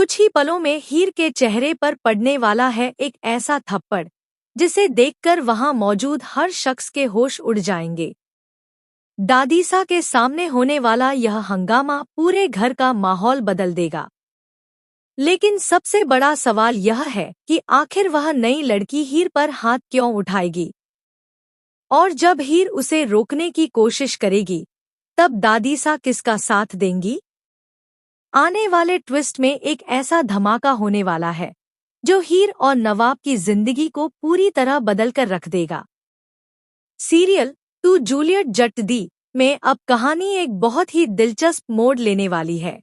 कुछ ही पलों में हीर के चेहरे पर पड़ने वाला है एक ऐसा थप्पड़ जिसे देखकर वहां मौजूद हर शख्स के होश उड़ जाएंगे। दादीसा के सामने होने वाला यह हंगामा पूरे घर का माहौल बदल देगा। लेकिन सबसे बड़ा सवाल यह है कि आखिर वह नई लड़की हीर पर हाथ क्यों उठाएगी, और जब हीर उसे रोकने की कोशिश करेगी तब दादीसा किसका साथ देंगी। आने वाले ट्विस्ट में एक ऐसा धमाका होने वाला है जो हीर और नवाब की जिंदगी को पूरी तरह बदल कर रख देगा। सीरियल टू जूलियट जट दी में अब कहानी एक बहुत ही दिलचस्प मोड़ लेने वाली है।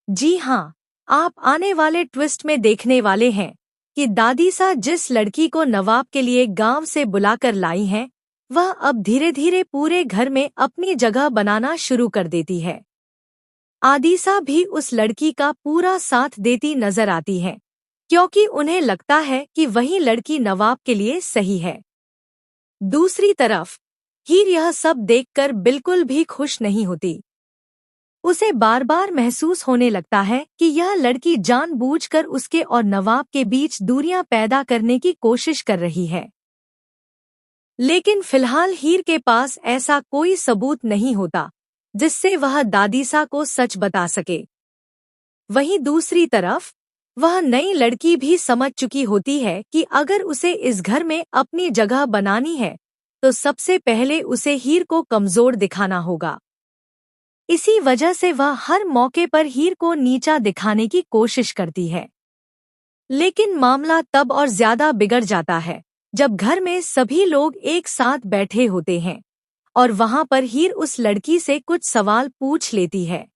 जी हाँ, आप आने वाले ट्विस्ट में देखने वाले हैं कि दादीसा जिस लड़की को नवाब के लिए गांव से बुलाकर लाई हैं, वह अब धीरे धीरे पूरे घर में अपनी जगह बनाना शुरू कर देती है। आदिसा भी उस लड़की का पूरा साथ देती नजर आती है, क्योंकि उन्हें लगता है कि वही लड़की नवाब के लिए सही है। दूसरी तरफ हीर यह सब देखकर बिल्कुल भी खुश नहीं होती। उसे बार बार महसूस होने लगता है कि यह लड़की जानबूझकर उसके और नवाब के बीच दूरियां पैदा करने की कोशिश कर रही है। लेकिन फिलहाल हीर के पास ऐसा कोई सबूत नहीं होता जिससे वह दादीसा को सच बता सके। वहीं दूसरी तरफ वह नई लड़की भी समझ चुकी होती है कि अगर उसे इस घर में अपनी जगह बनानी है तो सबसे पहले उसे हीर को कमजोर दिखाना होगा। इसी वजह से वह हर मौके पर हीर को नीचा दिखाने की कोशिश करती है। लेकिन मामला तब और ज्यादा बिगड़ जाता है जब घर में सभी लोग एक साथ बैठे होते हैं और वहां पर हीर उस लड़की से कुछ सवाल पूछ लेती है।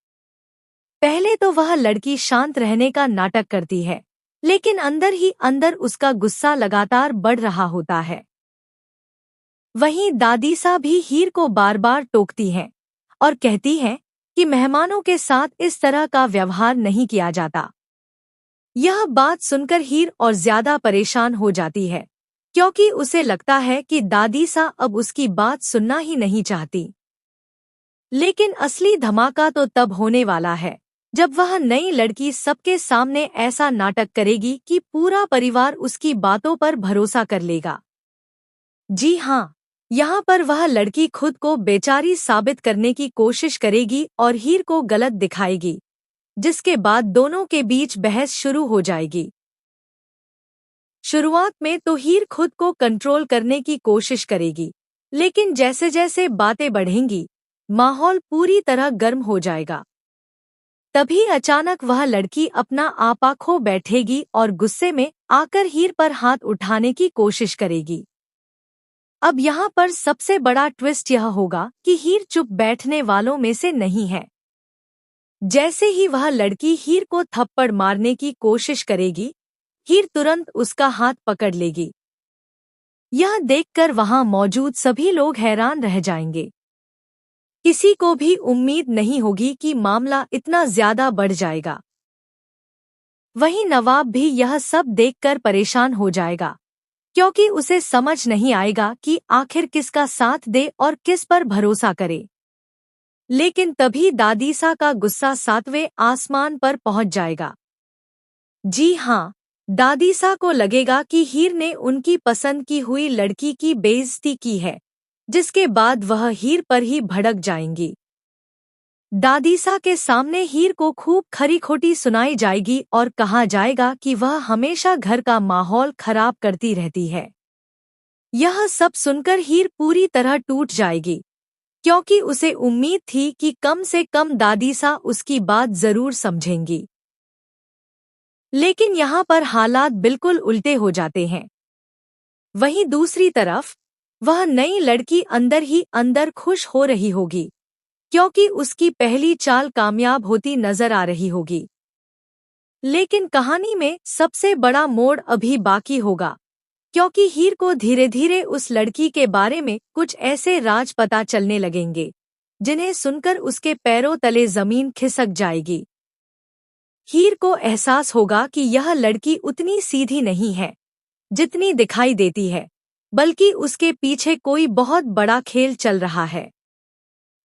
पहले तो वह लड़की शांत रहने का नाटक करती है, लेकिन अंदर ही अंदर उसका गुस्सा लगातार बढ़ रहा होता है। वहीं दादीसा भी हीर को बार बार टोकती हैं और कहती हैं कि मेहमानों के साथ इस तरह का व्यवहार नहीं किया जाता। यह बात सुनकर हीर और ज्यादा परेशान हो जाती है, क्योंकि उसे लगता है कि दादीसा अब उसकी बात सुनना ही नहीं चाहती। लेकिन असली धमाका तो तब होने वाला है जब वह नई लड़की सबके सामने ऐसा नाटक करेगी कि पूरा परिवार उसकी बातों पर भरोसा कर लेगा। जी हाँ, यहाँ पर वह लड़की खुद को बेचारी साबित करने की कोशिश करेगी और हीर को गलत दिखाएगी, जिसके बाद दोनों के बीच बहस शुरू हो जाएगी। शुरुआत में तो हीर खुद को कंट्रोल करने की कोशिश करेगी, लेकिन जैसे जैसे बातें बढ़ेंगी माहौल पूरी तरह गर्म हो जाएगा। तभी अचानक वह लड़की अपना आपा खो बैठेगी और गुस्से में आकर हीर पर हाथ उठाने की कोशिश करेगी। अब यहाँ पर सबसे बड़ा ट्विस्ट यह होगा कि हीर चुप बैठने वालों में से नहीं है। जैसे ही वह लड़की हीर को थप्पड़ मारने की कोशिश करेगी, हीर तुरंत उसका हाथ पकड़ लेगी। यह देखकर वहां मौजूद सभी लोग हैरान रह जाएंगे। किसी को भी उम्मीद नहीं होगी कि मामला इतना ज्यादा बढ़ जाएगा। वहीं नवाब भी यह सब देखकर परेशान हो जाएगा, क्योंकि उसे समझ नहीं आएगा कि आखिर किसका साथ दे और किस पर भरोसा करे। लेकिन तभी दादीसा का गुस्सा 7वें आसमान पर पहुंच जाएगा। जी हाँ, दादीसा को लगेगा कि हीर ने उनकी पसंद की हुई लड़की की बेइज्जती की है, जिसके बाद वह हीर पर ही भड़क जाएंगी। दादीसा के सामने हीर को खूब खरी खोटी सुनाई जाएगी और कहा जाएगा कि वह हमेशा घर का माहौल खराब करती रहती है। यह सब सुनकर हीर पूरी तरह टूट जाएगी, क्योंकि उसे उम्मीद थी कि कम से कम दादीसा उसकी बात जरूर समझेंगी। लेकिन यहाँ पर हालात बिल्कुल उल्टे हो जाते हैं। वहीं दूसरी तरफ वह नई लड़की अंदर ही अंदर खुश हो रही होगी, क्योंकि उसकी पहली चाल कामयाब होती नजर आ रही होगी। लेकिन कहानी में सबसे बड़ा मोड़ अभी बाकी होगा, क्योंकि हीर को धीरे धीरे उस लड़की के बारे में कुछ ऐसे राज पता चलने लगेंगे जिन्हें सुनकर उसके पैरों तले जमीन खिसक जाएगी। हीर को एहसास होगा कि यह लड़की उतनी सीधी नहीं है जितनी दिखाई देती है, बल्कि उसके पीछे कोई बहुत बड़ा खेल चल रहा है।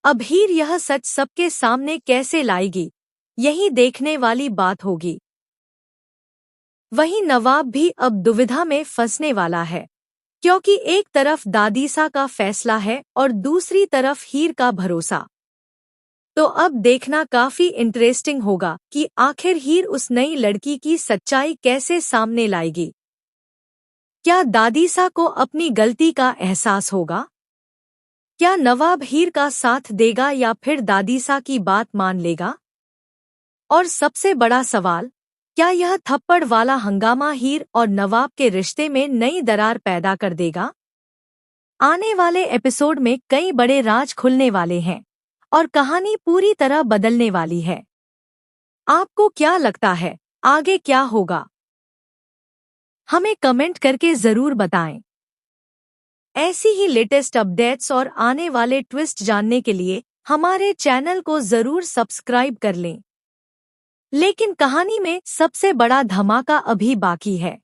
अब हीर यह सच सबके सामने कैसे लाएगी, यही देखने वाली बात होगी। वहीं नवाब भी अब दुविधा में फंसने वाला है, क्योंकि एक तरफ दादीसा का फैसला है और दूसरी तरफ हीर का भरोसा। तो अब देखना काफी इंटरेस्टिंग होगा कि आखिर हीर उस नई लड़की की सच्चाई कैसे सामने लाएगी। क्या दादीसा को अपनी गलती का एहसास होगा? क्या नवाब हीर का साथ देगा या फिर दादीसा की बात मान लेगा? और सबसे बड़ा सवाल, क्या यह थप्पड़ वाला हंगामा हीर और नवाब के रिश्ते में नई दरार पैदा कर देगा? आने वाले एपिसोड में कई बड़े राज खुलने वाले हैं और कहानी पूरी तरह बदलने वाली है। आपको क्या लगता है, आगे क्या होगा? हमें कमेंट करके जरूर बताएं। ऐसी ही लेटेस्ट अपडेट्स और आने वाले ट्विस्ट जानने के लिए हमारे चैनल को जरूर सब्सक्राइब कर लें। लेकिन कहानी में सबसे बड़ा धमाका अभी बाकी है।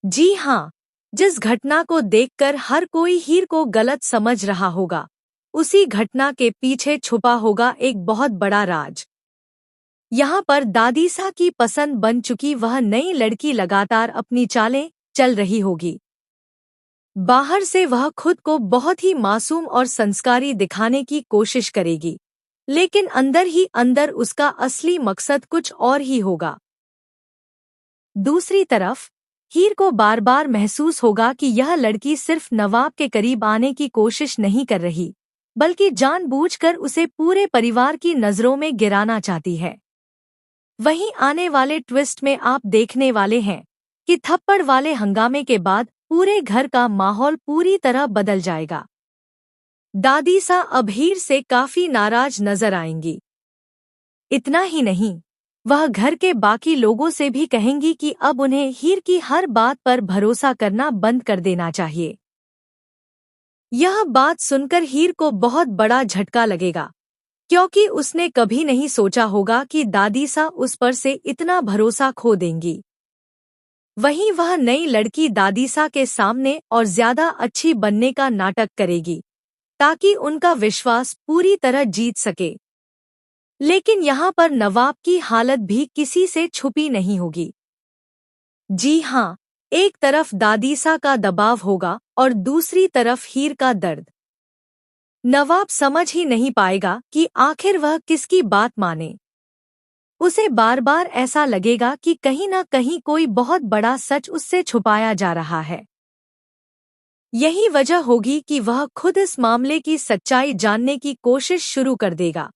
जी हाँ, जिस घटना को देखकर हर कोई हीर को गलत समझ रहा होगा, उसी घटना के पीछे छुपा होगा एक बहुत बड़ा राज। यहाँ पर दादीसा की पसंद बन चुकी वह नई लड़की लगातार अपनी चालें चल रही होगी। बाहर से वह खुद को बहुत ही मासूम और संस्कारी दिखाने की कोशिश करेगी, लेकिन अंदर ही अंदर उसका असली मकसद कुछ और ही होगा। दूसरी तरफ हीर को बार बार महसूस होगा कि यह लड़की सिर्फ नवाब के करीब आने की कोशिश नहीं कर रही, बल्कि जानबूझकर उसे पूरे परिवार की नज़रों में गिराना चाहती है। वहीं आने वाले ट्विस्ट में आप देखने वाले हैं कि थप्पड़ वाले हंगामे के बाद पूरे घर का माहौल पूरी तरह बदल जाएगा। दादीसा अब हीर से काफी नाराज नजर आएंगी। इतना ही नहीं, वह घर के बाकी लोगों से भी कहेंगी कि अब उन्हें हीर की हर बात पर भरोसा करना बंद कर देना चाहिए। यह बात सुनकर हीर को बहुत बड़ा झटका लगेगा, क्योंकि उसने कभी नहीं सोचा होगा कि दादीसा उस पर से इतना भरोसा खो देंगी। वहीं वह नई लड़की दादीसा के सामने और ज्यादा अच्छी बनने का नाटक करेगी, ताकि उनका विश्वास पूरी तरह जीत सके। लेकिन यहाँ पर नवाब की हालत भी किसी से छुपी नहीं होगी। जी हाँ, एक तरफ दादीसा का दबाव होगा और दूसरी तरफ हीर का दर्द। नवाब समझ ही नहीं पाएगा कि आखिर वह किसकी बात माने। उसे बार बार ऐसा लगेगा कि कहीं न कहीं कोई बहुत बड़ा सच उससे छुपाया जा रहा है। यही वजह होगी कि वह खुद इस मामले की सच्चाई जानने की कोशिश शुरू कर देगा।